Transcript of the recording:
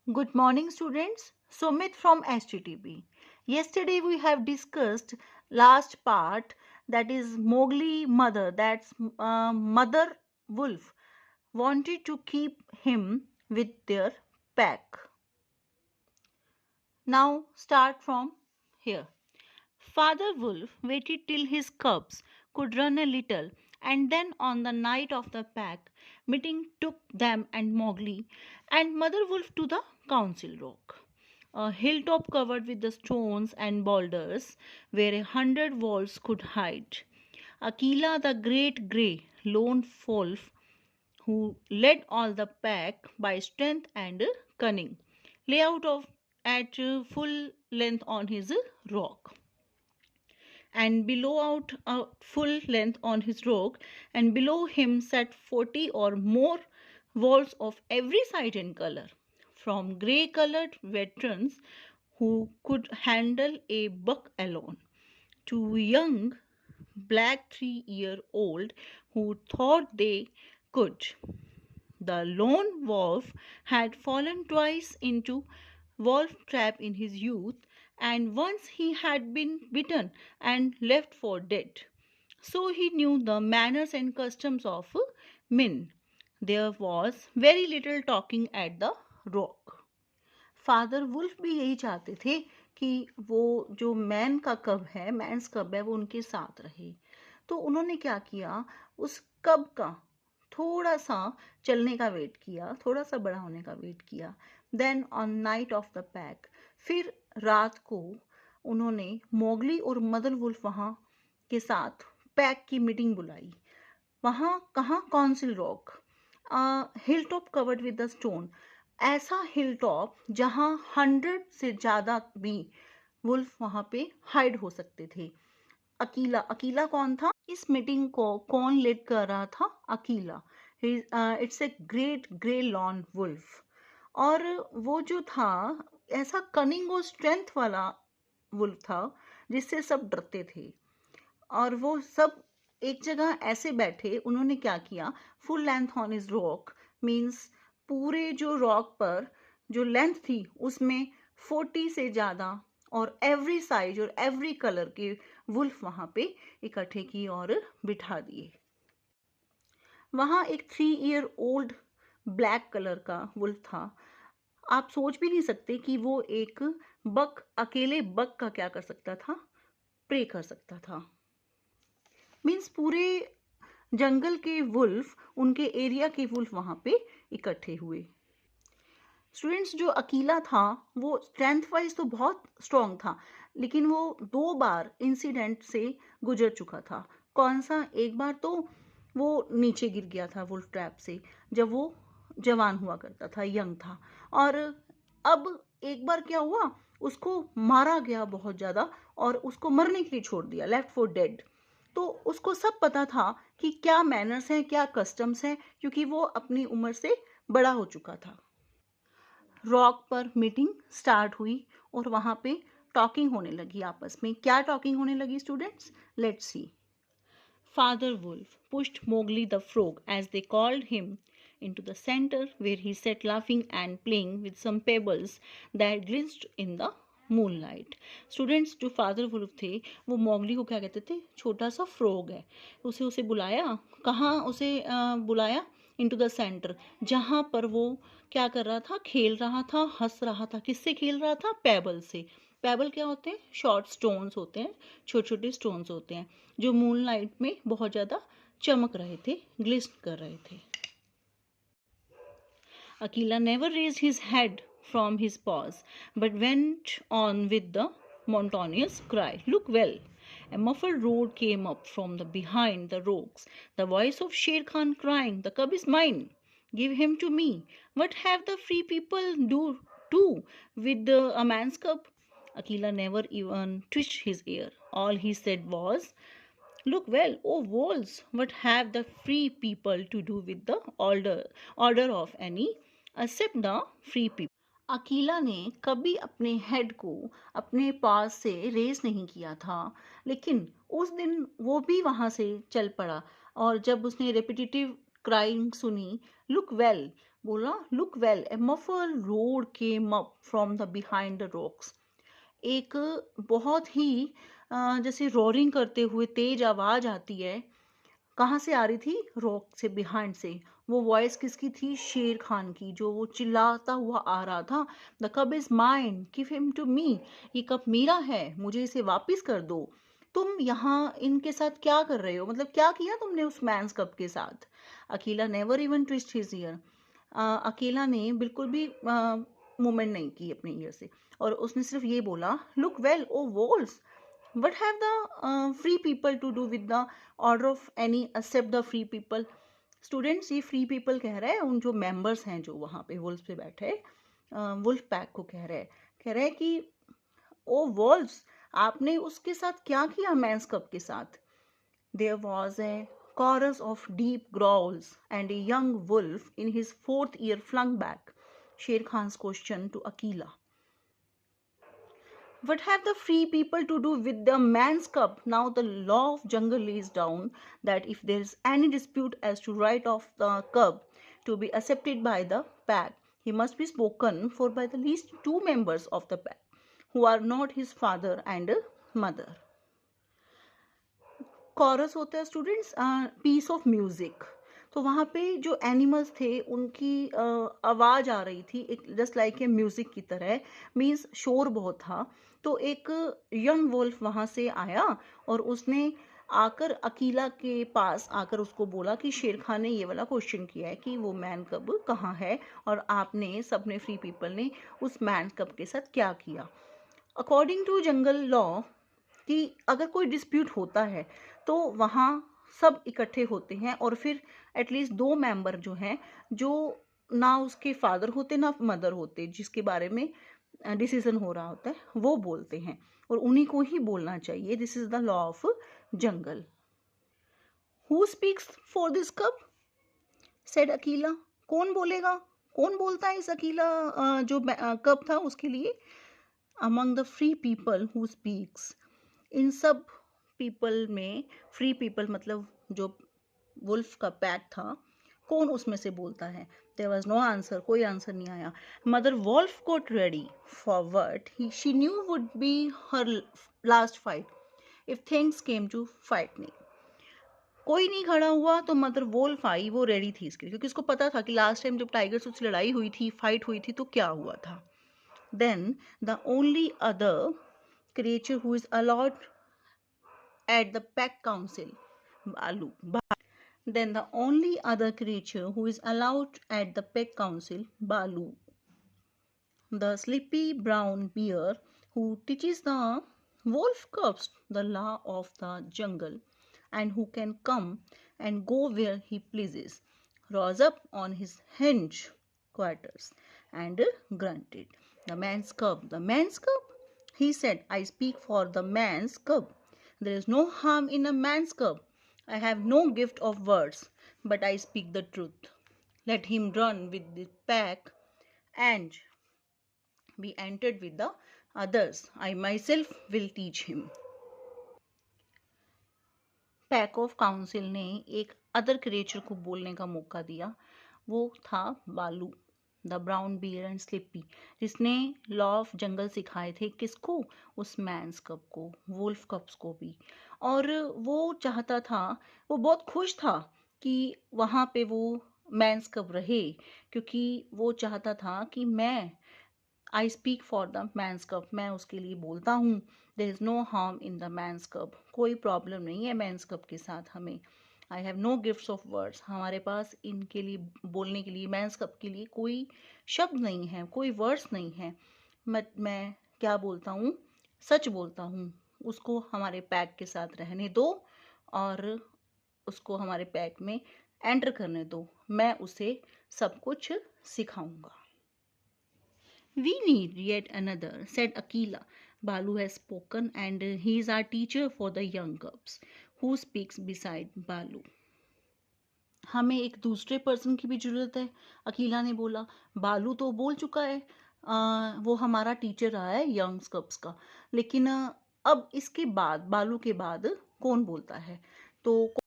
Good morning, students. Sumit from HTTP. Yesterday we have discussed last part, that is Mowgli mother, that's mother wolf wanted to keep him with their pack. Now start from here. Father Wolf waited till his cubs could run a little, and then on the night of the pack meeting took them and Mowgli and Mother Wolf to the council rock, a hilltop covered with the stones and boulders where 100 wolves could hide. Akela, the great grey lone wolf, who led all the pack by strength and cunning, lay out of at full length on his rock, and below out full length on his rock, and below him sat 40 or more wolves of every size and color, from grey colored veterans who could handle a buck alone, to young black 3-year-old who thought they could. The lone wolf had fallen twice into wolf trap in his youth, and once he had been bitten and left for dead. So he knew the manners and customs of men. There was very little talking at the rock. Father wolf भी यही चाहते थे कि वो जो men's कब है वो उनके साथ रहे। तो उन्होंने क्या किया, उस कब का थोड़ा सा चलने का वेट किया, थोड़ा सा बड़ा होने का वेट किया। Then on night of the pack, फिर रात को उन्होंने मोगली और मदर वुल्फ वहाँ के साथ पैक की मीटिंग बुलाई। वहाँ कहाँ, council rock, hill top covered with the stone, ऐसा हिल टॉप जहाँ 100 से ज़्यादा भी वुल्फ वहाँ पे हाइड हो सकते थे। अकीला कौन था, इस मीटिंग को कौन लीड कर रहा था, Akela. It's a great grey lone wolf, और वो जो था ऐसा कनिंग और स्ट्रेंथ वाला वुल्फ था जिससे सब डरते थे। और वो सब एक जगह ऐसे बैठे, उन्होंने क्या किया, full length on is rock, means पूरे जो रॉक पर जो लेंथ थी उसमें 40 से ज़्यादा और एवरी साइज और एवरी कलर के वुल्फ वहाँ पे इकट्ठे किए और बिठा दिए। वहाँ एक 3-year-old ब्लैक कलर का वुल्फ था। आप सोच भी नहीं सकते कि वो एक बक, अकेले बक का क्या कर सकता था, प्रे कर सकता था। मीन्स पूरे जंगल के वुल्फ, उनके एरिया के वुल्फ वहाँ पे इकट्ठे हुए। स्टूडेंट्स, जो अकीला था वो स्ट्रेंथ वाइज तो बहुत स्ट्रॉन्ग था, लेकिन वो 2 बार इंसिडेंट से गुजर चुका था। कौन सा, एक बार तो वो नीचे गिर गया था वुल्फ ट्रैप से जब वो जवान हुआ करता था, यंग था, और अब एक बार क्या हुआ, उसको मारा गया बहुत ज़्यादा और उसको मरने के लिए छोड़ दिया, लेफ्ट फॉर डेड। तो उसको सब पता था कि क्या मैनर्स हैं, क्या कस्टम्स हैं, क्योंकि वो अपनी उम्र से बड़ा हो चुका था। रॉक पर मीटिंग स्टार्ट हुई और वहाँ पे टॉकिंग होने लगी आपस में। क्या टॉकिंग होने लगी students, let's see. Father Wolf pushed Mowgli the frog, as they called him, into the center, where he sat laughing and playing with some pebbles that glistened in the moonlight. Students, जो father wolf थे वो Mowgli को क्या कहते थे, छोटा सा frog है। उसे बुलाया, कहाँ उसे बुलाया, इनटू द सेंटर, जहाँ पर वो क्या कर रहा था, खेल रहा था, हंस रहा था। किससे खेल रहा था, पेबल से। पेबल क्या होते हैं, शॉर्ट स्टोन्स होते हैं, छोटे छोटे स्टोन्स होते हैं जो मूनलाइट में बहुत ज़्यादा चमक रहे थे, ग्लिस्ट कर रहे थे। Akela never raised his head from his paws, but went on with the monotonous cry, "Look well!" A muffled roar came up from the behind the rocks, the voice of Sher Khan crying, "The cub is mine! Give him to me! What have the free people do with a man's cub?" Akela never even twitched his ear. All he said was, "Look well, oh wolves! What have the free people to do with the order of any except the free people?" Akila ने कभी अपने head को अपने पास से raise नहीं किया था, लेकिन उस दिन वो भी वहाँ से चल पड़ा, और जब उसने रेपिटेटिव क्राइंग सुनी, लुक वेल, बोला look well, A muffle road came up from the behind the rocks. एक बहुत ही जैसे रोरिंग करते हुए तेज आवाज आती है। कहाँ से आ रही थी? रॉक से, बिहाइंड से। वो वॉइस किसकी थी? शेर खान की, जो वो चिल्लाता हुआ आ रहा था, the cub is mine, give him to me. ये कप मेरा है, मुझे इसे वापस कर दो। तुम यहाँ इनके साथ क्या कर रहे हो? मतलब क्या किया तुमने उस मैंस कप के साथ? Akila never even twist his year. अकेला ने बिल्कुल भी मूवमेंट नहीं की अपने ईयर से, और उसने सिर्फ ये बोला look well O wolves, what have the free people to do with the order of any except the free people? Students, ये फ्री पीपल कह रहा है उन जो मेंबर्स हैं जो वहाँ पे वुल्फ पे बैठे, वुल्फ पैक को कह रहे हैं कि ओ वॉल्व्स, आपने उसके साथ क्या किया मैंस कप के साथ? There was a chorus of deep growls and a young wolf in his fourth year flung back Sher Khan's question to Akila. What have the free people to do with the man's cup? Now the law of jungle lays down that if there is any dispute as to right of the cup to be accepted by the pack, he must be spoken for by the least two members of the pack who are not his father and mother. Chorus होता है students, piece of music. तो वहाँ पे जो animals थे उनकी आवाज़ आ रही थी, एक जस्ट लाइक ए म्यूजिक की तरह, मीन्स शोर बहुत था। तो एक यंग वुल्फ वहाँ से आया और उसने आकर अकीला के पास आकर उसको बोला कि शेर खान ने ये वाला क्वेश्चन किया है कि वो मैन कब कहाँ है, और आपने सबने फ्री पीपल ने उस मैन कब के साथ क्या किया। अकॉर्डिंग टू जंगल लॉ कि अगर कोई डिस्प्यूट होता है तो वहाँ सब इकट्ठे होते हैं, और फिर एटलीस्ट दो मेंबर जो हैं, जो ना उसके फादर होते ना मदर होते, जिसके बारे में डिसीजन हो रहा होता है, वो बोलते हैं, और उन्हीं को ही बोलना चाहिए। This is the law of jungle. Who speaks for this cup? Said Akila. कौन बोलेगा? कौन बोलता है इस अकीला जो कप था उसके लिए? Among the free people who speaks, इन सब पीपल में, फ्री पीपल मतलब जो वुल्फ का पैक था, कौन उसमें से बोलता है? देयर वाज नो आंसर, कोई आंसर नहीं आया। Mother wolf got ready for what she knew would be her last fight if things came to fighting. कोई नहीं खड़ा हुआ तो मदर वुल्फ आई, वो रेडी थी इसके लिए, क्योंकि उसको पता था कि लास्ट टाइम जब टाइगर से लड़ाई हुई थी, फाइट हुई थी, तो क्या हुआ था। Then the only other creature who is allowed at the pack council, Balu. Then the only other creature who is allowed at the pack council, Balu, the sleepy brown bear who teaches the wolf cubs the law of the jungle and who can come and go where he pleases, rose up on his hinge quarters and grunted. The man's cub, the man's cub, he said, I speak for the man's cub. There is no harm in a man's cub. I have no gift of words, but I speak the truth. Let him run with the pack and be entered with the others. I myself will teach him. Pack of council ने एक other creature को बोलने का मौका दिया। वो था Baloo, the brown bear and sleepy, जिसने लॉ ऑफ जंगल सिखाए थे किसको? उस मैंस कप को, वुल्फ कप्स को भी। और वो चाहता था, वो बहुत खुश था कि वहाँ पे वो मैंस कप रहे, क्योंकि वो चाहता था कि मैं I speak for the man's cub, मैं उसके लिए बोलता हूँ। There is no harm in the man's cub, कोई प्रॉब्लम नहीं है मैंस कप के साथ हमें। I have no gifts of words, हमारे पास इनके लिए बोलने के लिए, मैंस कप के लिए कोई शब्द नहीं है, कोई वर्ड्स नहीं है। मैं क्या बोलता हूँ? सच बोलता हूँ। उसको हमारे पैक के साथ रहने दो और उसको हमारे पैक में एंटर करने दो, मैं उसे सब कुछ सिखाऊंगा। We need yet another, said Akila. Balu has spoken and he is our teacher for the young cubs. Who speaks beside Balu? हमें एक दूसरे पर्सन की भी जरूरत है, अकीला ने बोला। बालू तो बोल चुका है, वो हमारा टीचर रहा है यंग कब्स का, लेकिन अब इसके बाद, बालू के बाद कौन बोलता है? तो